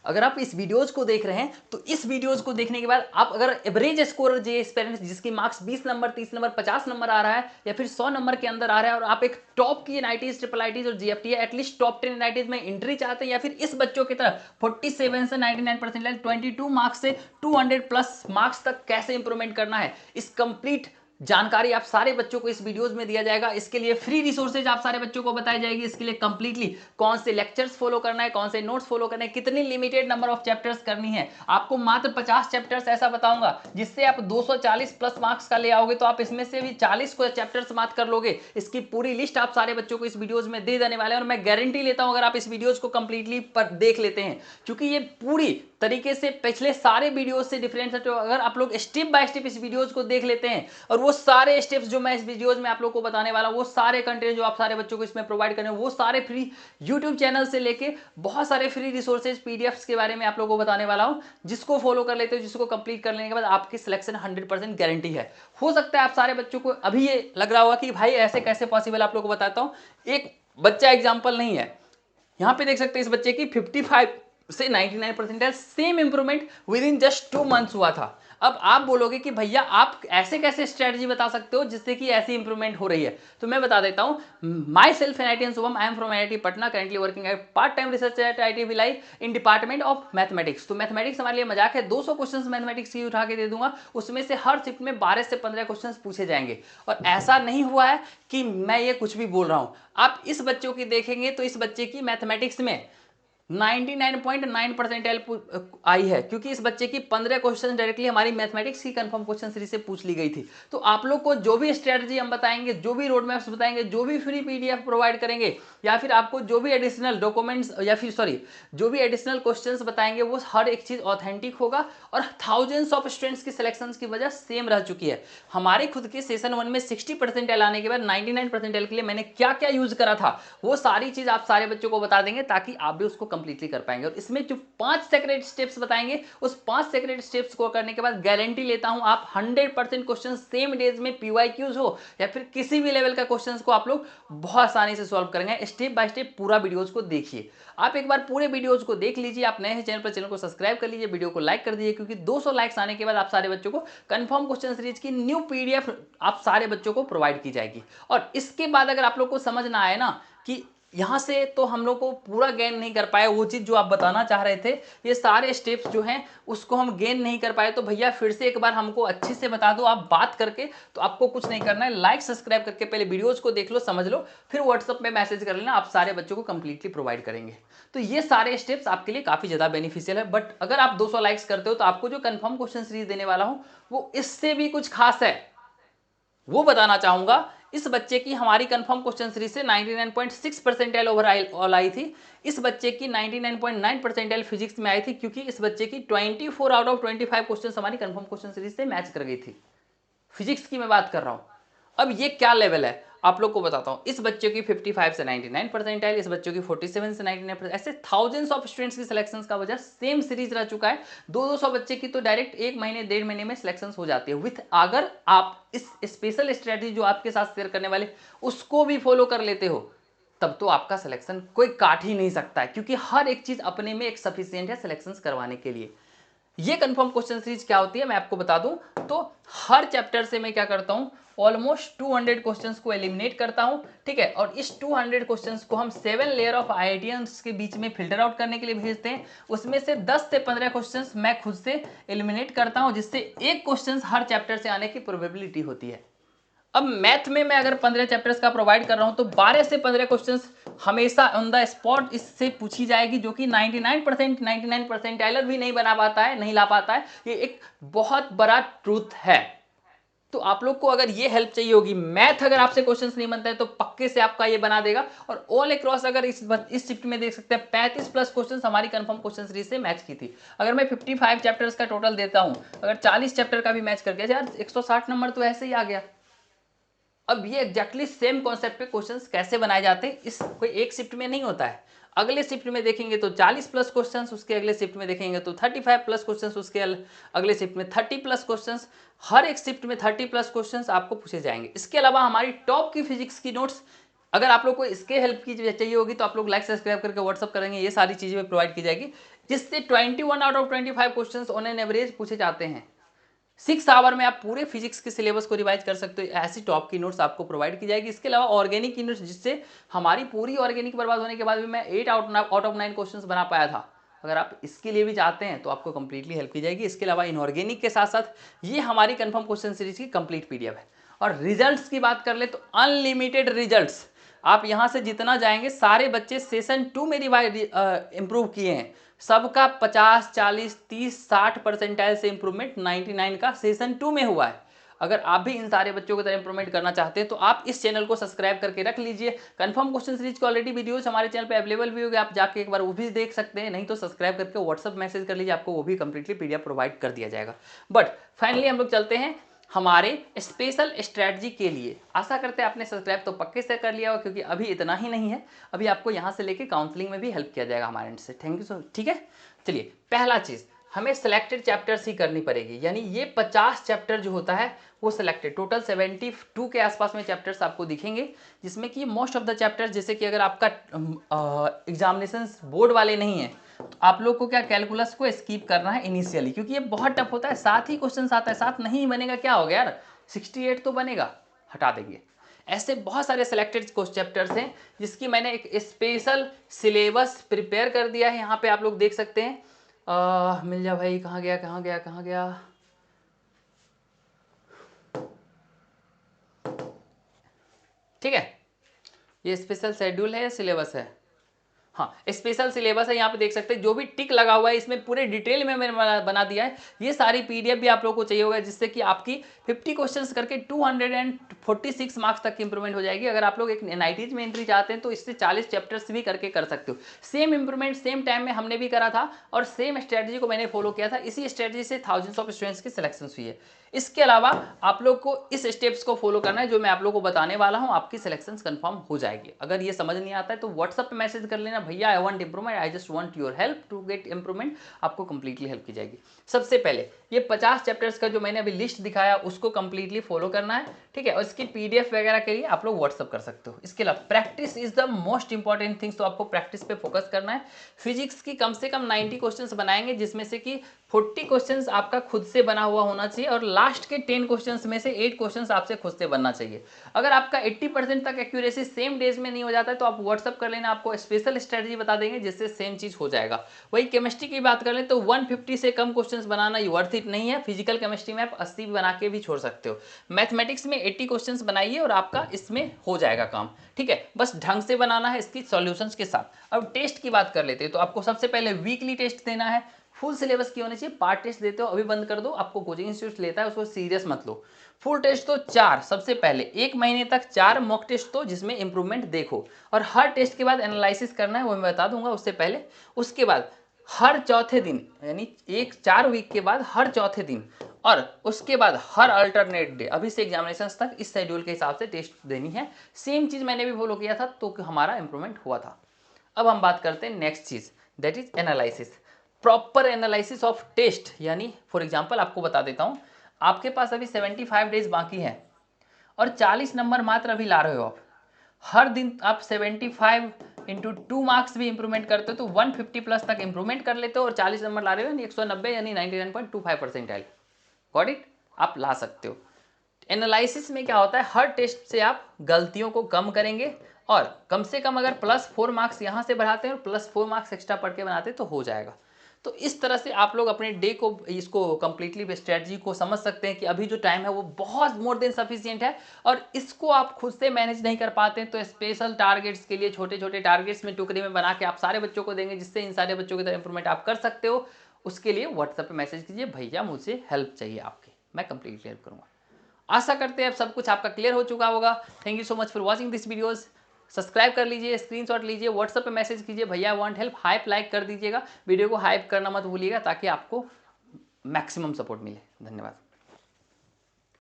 अगर आप इस वीडियोज को देख रहे हैं तो इस वीडियोज को देखने के बाद आप अगर एवरेज स्कोर जे एस्पिरेंट्स जिसकी मार्क्स 20 नंबर 30 नंबर 50 नंबर आ रहा है या फिर 100 नंबर के अंदर आ रहा है और आप एक टॉप की एनआईटीज ट्रिपल आईटीज और जीएफटी एटलीस्ट टॉप 10 एनआईटीज में एंट्री चाहते हैं या फिर इस बच्चों की तरह 47 से 99% 22 मार्क्स से 200 प्लस मार्क्स तक कैसे इंप्रूवमेंट करना है, इस कंप्लीट जानकारी आप सारे बच्चों को इस वीडियोस में दिया जाएगा। इसके लिए फ्री रिसोर्सेज आप सारे बच्चों को बताई जाएगी। इसके लिए कंप्लीटली कौन से लेक्चर्स फॉलो करना है, कौन से नोट्स फॉलो करना है, कितनी लिमिटेड नंबर ऑफ चैप्टर्स करनी है। आपको मात्र 50 चैप्टर्स ऐसा बताऊंगा जिससे आप 240 प्लस मार्क्स का ले आओगे, तो आप इसमें से भी 40 को चैप्टर्स मार्क कर लोगे। इसकी पूरी लिस्ट आप सारे बच्चों को इस वीडियोज में दे देने वाले हैं और मैं गारंटी लेता हूं अगर आप इस वीडियोज को कंप्लीटली पर देख लेते हैं, क्योंकि ये पूरी तरीके से पिछले सारे वीडियोज से डिफरेंट है। तो अगर आप लोग स्टेप बाय स्टेप इस वीडियोज को देख लेते हैं और वो सारे स्टेप्स जो मैं इस वीडियोज में आप लोग को बताने वाला हूं, वो सारे कंटेंट जो आप सारे बच्चों को इसमें प्रोवाइड करें, वो सारे फ्री यूट्यूब चैनल से लेके बहुत सारे फ्री रिसोर्सेज पीडीएफ्स के बारे में आप लोगों को बताने वाला हूं, जिसको फॉलो कर लेते हो, जिसको कंप्लीट कर लेने के बाद आपकी सिलेक्शन 100% गारंटी है। हो सकता है आप सारे बच्चों को अभी ये लग रहा होगा कि भाई ऐसे कैसे पॉसिबल, आप लोग को बताता हूं। एक बच्चा एग्जाम्पल नहीं है, यहां पे देख सकते हैं इस बच्चे की 55 से 99% same improvement with in just 2 months हुआ था। अब आप बोलोगे कि भैया आप ऐसे कैसे स्ट्रेटजी बता सकते हो जिससे कि ऐसी इंप्रूवमेंट हो रही है, तो मैं बता देता हूं। My self NIT Shubham, I am from IIT Patna, currently working at part time research eight IIT Bhilai in department of mathematics. तो मैथमेटिक्स हमारे लिए मजाक है, 200 क्वेश्चंस मैथमेटिक्स की उठा के दे दूंगा, उसमें से हर शिफ्ट में 12 से 15 क्वेश्चंस पूछे जाएंगे। और ऐसा नहीं हुआ है कि मैं ये कुछ भी बोल रहा हूं, आप इस बच्चों की देखेंगे तो इस बच्चे की मैथमेटिक्स में 99.9% आई है, क्योंकि इस बच्चे की 15 क्वेश्चन डायरेक्टली हमारी मैथमेटिक्स की कंफर्म क्वेश्चन सीरीज से पूछ ली गई थी। तो आप लोग को जो भी स्ट्रेटजी हम बताएंगे, जो भी रोड मैप्स बताएंगे, जो भी फ्री पीडीएफ प्रोवाइड करेंगे, या फिर आपको जो भी एडिशनल डॉक्यूमेंट्स या फिर सॉरी जो भी एडिशनल क्वेश्चंस बताएंगे, वो हर एक चीज ऑथेंटिक होगा और थाउजेंड्स ऑफ स्टूडेंट्स की सिलेक्शन की वजह सेम रह चुकी है। हमारे खुद के सेशन 1 में 60% आने के बाद 99% के लिए मैंने क्या क्या यूज करा था, वो सारी चीज आप सारे बच्चों को बता देंगे ताकि आप भी उसको कंप्लीटली कर पाएंगे। और इसमें जो 5 सेक्रेट स्टेप्स बताएंगे, उस 5 सेक्रेट स्टेप्स को करने के बाद गारंटी लेता हूं आप 100% क्वेश्चन सेम डेज में पीवाईक्यूज हो या फिर किसी भी लेवल का क्वेश्चन को आप लोग बहुत आसानी से सॉल्व करेंगे। स्टेप बाय स्टेप पूरा वीडियोज को देखिए। आप एक बार पूरे वीडियोज को देख लीजिए। आप नए हैं चैनल पर, चैनल को सब्सक्राइब कर लीजिए, वीडियो को लाइक कर दीजिए, क्योंकि 200 लाइक्स आने के बाद आप सारे बच्चों को कंफर्म क्वेश्चन सीरीज की न्यू पीडीएफ आप सारे बच्चों को प्रोवाइड की जाएगी। और इसके बाद अगर आप लोग को समझ ना आए ना कि यहां से तो हम लोग को पूरा गेन नहीं कर पाए, वो चीज जो आप बताना चाह रहे थे, ये सारे स्टेप्स जो हैं उसको हम गेन नहीं कर पाए, तो भैया फिर से एक बार हमको अच्छे से बता दो आप बात करके। तो आपको कुछ नहीं करना है, लाइक सब्सक्राइब करके पहले वीडियोज को देख लो, समझ लो, फिर व्हाट्सएप में मैसेज कर लेना, आप सारे बच्चों को कंप्लीटली प्रोवाइड करेंगे। तो ये सारे स्टेप्स आपके लिए काफी ज्यादा बेनिफिशियल है। बट अगर आप 200 लाइक्स करते हो तो आपको जो कंफर्म क्वेश्चन सीरीज देने वाला हूं वो इससे भी कुछ खास है, वो बताना चाहूंगा। इस बच्चे की हमारी कंफर्म क्वेश्चन सीरीज से 99.6 परसेंटाइल ओवरऑल आई थी। इस बच्चे की 99.9 परसेंटाइल फिजिक्स में आई थी, क्योंकि इस बच्चे की 24 आउट ऑफ 25 क्वेश्चन हमारी कंफर्म क्वेश्चन सीरीज से मैच कर गई थी। फिजिक्स की मैं बात कर रहा हूं। अब ये क्या लेवल है आप लोग को बताता हूं। इस बच्चे की 55 से 99 परसेंटाइल, इस बच्चों की 47 से 99%, ऐसे थाउजेंड्स ऑफ स्टूडेंट्स की सिलेक्शंस का वजह सेम सीरीज रह चुका है। 200 बच्चे की तो डायरेक्ट 1 महीने 1.5 महीने में सिलेक्शंस हो जाती है। विथ अगर आप इस स्पेशल स्ट्रेटजी जो आपके साथ शेयर करने वाले उसको भी फॉलो कर लेते हो, तब तो आपका सिलेक्शन कोई काट ही नहीं सकता है, क्योंकि हर एक चीज अपने में एक सफिशियंट है सिलेक्शंस करवाने के लिए। ये कंफर्म क्वेश्चन सीरीज क्या होती है मैं आपको बता दूं। तो हर चैप्टर से मैं क्या करता हूं, ऑलमोस्ट 200 क्वेश्चंस को एलिमिनेट करता हूं, ठीक है। और इस 200 क्वेश्चंस को हम 7 लेयर ऑफ आईआईटियंस के बीच में फिल्टर आउट करने के लिए भेजते हैं। उसमें से 10 से 15 क्वेश्चंस मैं खुद से एलिमिनेट करता हूं, जिससे एक क्वेश्चन हर चैप्टर से आने की प्रोबेबिलिटी होती है। अब मैथ में मैं अगर 15 चैप्टर्स का प्रोवाइड कर रहा हूं तो 12 से 15 क्वेश्चंस हमेशा ऑन द स्पॉट इससे पूछी जाएगी, जो कि 99 परसेंटाइलर भी नहीं बना पाता है, नहीं ला पाता है। ये एक बहुत बड़ा ट्रूथ है। तो आप लोग को अगर ये हेल्प चाहिए होगी, मैथ अगर आपसे क्वेश्चंस नहीं बनता है तो पक्के से आपका ये बना देगा। और ऑल अक्रॉस अगर इस शिफ्ट में देख सकते हैं 35 प्लस क्वेश्चंस हमारी कंफर्म क्वेश्चन सीरीज से मैच की थी। अगर मैं 55 चैप्टर्स का टोटल देता हूं, अगर 40 चैप्टर का भी मैच कर गया यार 160 नंबर तो ऐसे ही आ गया। अब ये एग्जैक्टली सेम कॉन्सेप्ट पे क्वेश्चंस कैसे बनाए जाते हैं, इस कोई एक शिफ्ट में नहीं होता है। अगले शिफ्ट में देखेंगे तो 40 प्लस क्वेश्चंस, उसके अगले शिफ्ट में देखेंगे तो 35 प्लस क्वेश्चंस, उसके अगले शिफ्ट में 30 प्लस क्वेश्चंस। हर एक शिफ्ट में 30 प्लस क्वेश्चंस आपको पूछे जाएंगे। इसके अलावा हमारी टॉप की फिजिक्स की नोट्स, अगर आप लोग को इसके हेल्प की चाहिए होगी तो आप लोग लाइक सब्सक्राइब करके व्हाट्सअप करेंगे, ये सारी चीजें प्रोवाइड की जाएगी। जिससे 21 out of 25 questions on an average पूछे जाते हैं। 6 आवर में आप पूरे फिजिक्स के सिलेबस को रिवाइज कर सकते हो। ऐसी टॉप की नोट्स आपको प्रोवाइड की जाएगी। इसके अलावा ऑर्गेनिक की नोट्स, जिससे हमारी पूरी ऑर्गेनिक बर्बाद होने के बाद भी मैं 8 आउट ऑफ 9 क्वेश्चंस बना पाया था। अगर आप इसके लिए भी चाहते हैं तो आपको कंप्लीटली हेल्प की जाएगी। इसके अलावा इनऑर्गेनिक के साथ साथ ये हमारी कंफर्म क्वेश्चन सीरीज की कंप्लीट पीडीएफ है। और रिजल्ट्स की बात कर ले तो अनलिमिटेड रिजल्ट्स, आप यहां से जितना जाएंगे, सारे बच्चे सेशन 2 में रिवाइज इंप्रूव किए हैं। सबका 50, 40, 30, 60 परसेंटाइल से इंप्रूवमेंट 99 का सेशन 2 में हुआ है। अगर आप भी इन सारे बच्चों की तरह इंप्रूवमेंट करना चाहते हैं तो आप इस चैनल को सब्सक्राइब करके रख लीजिए। कंफर्म क्वेश्चन सीरीज के ऑलरेडी वीडियोस हमारे चैनल पे अवेलेबल भी होंगे, आप जाके एक बार वो भी देख सकते हैं। नहीं तो सब्सक्राइब करके व्हाट्सअप मैसेज कर लीजिए, आपको वो भी कंप्लीटली पीडीएफ प्रोवाइड कर दिया जाएगा। बट फाइनली हम लोग चलते हैं हमारे स्पेशल स्ट्रैटेजी के लिए। आशा करते हैं आपने सब्सक्राइब तो पक्के से कर लिया हो, क्योंकि अभी इतना ही नहीं है, अभी आपको यहाँ से लेके काउंसलिंग में भी हेल्प किया जाएगा हमारे एंड से। थैंक यू सो, ठीक है। चलिए, पहला चीज हमें सिलेक्टेड चैप्टर्स ही करनी पड़ेगी, यानी ये 50 चैप्टर जो होता है वो सिलेक्टेड, टोटल 72 के आसपास में चैप्टर्स आपको दिखेंगे, जिसमें कि मोस्ट ऑफ द चैप्टर्स, जैसे कि अगर आपका एग्जामिनेशन बोर्ड वाले नहीं है तो आप लोग को क्या कैलकुलस को स्किप करना है इनिशियली, क्योंकि ये बहुत टफ होता है। 7 ही क्वेश्चन आता है, 7 नहीं बनेगा क्या हो गया यार, 68 तो बनेगा, हटा देंगे। ऐसे बहुत सारे सिलेक्टेड चैप्टर्स हैं जिसकी मैंने एक स्पेशल सिलेबस प्रिपेयर कर दिया है। यहाँ पे आप लोग देख सकते हैं। मिल जा भाई, कहाँ गया कहाँ गया कहाँ गया, ठीक है। ये स्पेशल शेड्यूल है, सिलेबस है, हाँ स्पेशल सिलेबस है। यहाँ पे देख सकते हैं जो भी टिक लगा हुआ है इसमें पूरे डिटेल में मैंने बना दिया है। ये सारी पीडीएफ भी आप लोगों को चाहिए होगा, जिससे कि आपकी 50 क्वेश्चंस करके 246 मार्क्स तक की इंप्रूवमेंट हो जाएगी। अगर आप लोग एक एनआईटीज में एंट्री चाहते हैं तो इससे 40 चैप्टर्स भी करके कर सकते हो। सेम इंप्रूवमेंट सेम टाइम में हमने भी करा था और सेम स्ट्रेटजी को मैंने फॉलो किया था। इसी स्ट्रेटजी से थाउजेंड्स ऑफ स्टूडेंट्स की सिलेक्शन हुई है। इसके अलावा आप लोग को इस स्टेप्स को फॉलो करना है जो मैं आप लोग को बताने वाला हूं, आपकी सिलेक्शन कंफर्म हो जाएगी। अगर ये समझ नहीं आता है तो व्हाट्सएप पे मैसेज कर लेना, भैया I want improvement, I just want your help to get improvement, आपको कंप्लीटली हेल्प की जाएगी। सबसे पहले ये 50 चैप्टर्स का जो मैंने अभी लिस्ट दिखाया उसको कंप्लीटली फॉलो करना है, ठीक है। और इसकी पीडीएफ वगैरह के लिए आप लोग व्हाट्सएप कर सकते हो। इसके अलावा practice is the most important things, तो आपको प्रैक्टिस पे फोकस करना है। फिजिक्स की कम से कम 90 क्वेश्चंस बनाएंगे, जिसमें से कि 40 क्वेश्चंस आपका खुद से बना हुआ होना चाहिए और लास्ट के 10 क्वेश्चंस में से 8 क्वेश्चंस आपसे खुद से बनना चाहिए। अगर आपका 80% तक एक्यूरेसी सेम डेज में नहीं हो जाता है तो आप व्हाट्सअप कर लेना, आपको स्पेशल स्ट्रेटजी बता देंगे जिससे सेम चीज हो जाएगा। वही केमिस्ट्री की बात कर ले तो 150 से कम क्वेश्चंस बनाना वर्थ इट नहीं है। फिजिकल केमिस्ट्री में आप 80 भी बना के भी छोड़ सकते हो। मैथमेटिक्स में 80 क्वेश्चंस बनाइए और आपका इसमें हो जाएगा काम, ठीक है। बस ढंग से बनाना है इसकी सॉल्यूशंस के साथ। अब टेस्ट की बात कर लेते हैं तो आपको सबसे पहले वीकली टेस्ट देना है। फुल सिलेबस की होनी चाहिए। पार्ट टेस्ट देते हो अभी बंद कर दो, आपको कोचिंग इंस्टीट्यूट लेता है उसको सीरियस मत लो। फुल टेस्ट तो 4, सबसे पहले 1 महीने तक 4 मॉक टेस्ट तो जिसमें इंप्रूवमेंट देखो, और हर टेस्ट के बाद एनालिसिस करना है, वो मैं बता दूंगा उससे पहले। उसके बाद हर चौथे दिन, यानी 4 वीक के बाद हर चौथे दिन, और उसके बाद हर अल्टरनेट डे, अभी से एग्जामिनेशन तक इस शेड्यूल के हिसाब से टेस्ट देनी है। सेम चीज मैंने भी फॉलो किया था तो हमारा इंप्रूवमेंट हुआ था। अब हम बात करते हैं नेक्स्ट चीज, that is analysis. Proper analysis of test, यानी फॉर एग्जांपल आपको बता देता हूं, आपके पास अभी 75 डेज बाकी है और 40 नंबर मात्र अभी ला रहे हो आप। हर दिन आप 75 इंटू 2 मार्क्स भी इंप्रूवमेंट करते हो तो 150 प्लस तक इंप्रूवमेंट कर लेते हो और 40 नंबर ला रहे हो, यानी 190 यानी 99.25%। गॉट इट, आप ला सकते हो। एनालिसिस में क्या होता है, हर टेस्ट से आप गलतियों को कम करेंगे और कम से कम अगर +4 मार्क्स यहाँ से बढ़ाते हैं और +4 मार्क्स एक्स्ट्रा पढ़ के बनाते हैं तो हो जाएगा। तो इस तरह से आप लोग अपने डे को, इसको कंप्लीटली स्ट्रेटजी को समझ सकते हैं कि अभी जो टाइम है वो बहुत मोर देन सफिशिएंट है, और इसको आप खुद से मैनेज नहीं कर पाते हैं तो स्पेशल टारगेट्स के लिए छोटे छोटे टारगेट्स में टुकड़े में बना के आप सारे बच्चों को देंगे, जिससे इन सारे बच्चों की तरह इंप्रूवमेंट आप कर सकते हो। उसके लिए व्हाट्सएप पे मैसेज कीजिए, भैया मुझे हेल्प चाहिए आपकी, मैं कंप्लीटली हेल्प करूँगा। आशा करते हैं अब सब कुछ आपका क्लियर हो चुका होगा। Thank you so much for watching this videos. Subscribe कर लीजिए, स्क्रीनशॉट लीजिए, व्हाट्सएप पे मैसेज कीजिए, भैया वांट हेल्प, हाइप लाइक कर दीजिएगा, वीडियो को हाइप करना मत भूलिएगा ताकि आपको मैक्सिमम सपोर्ट मिले। धन्यवाद।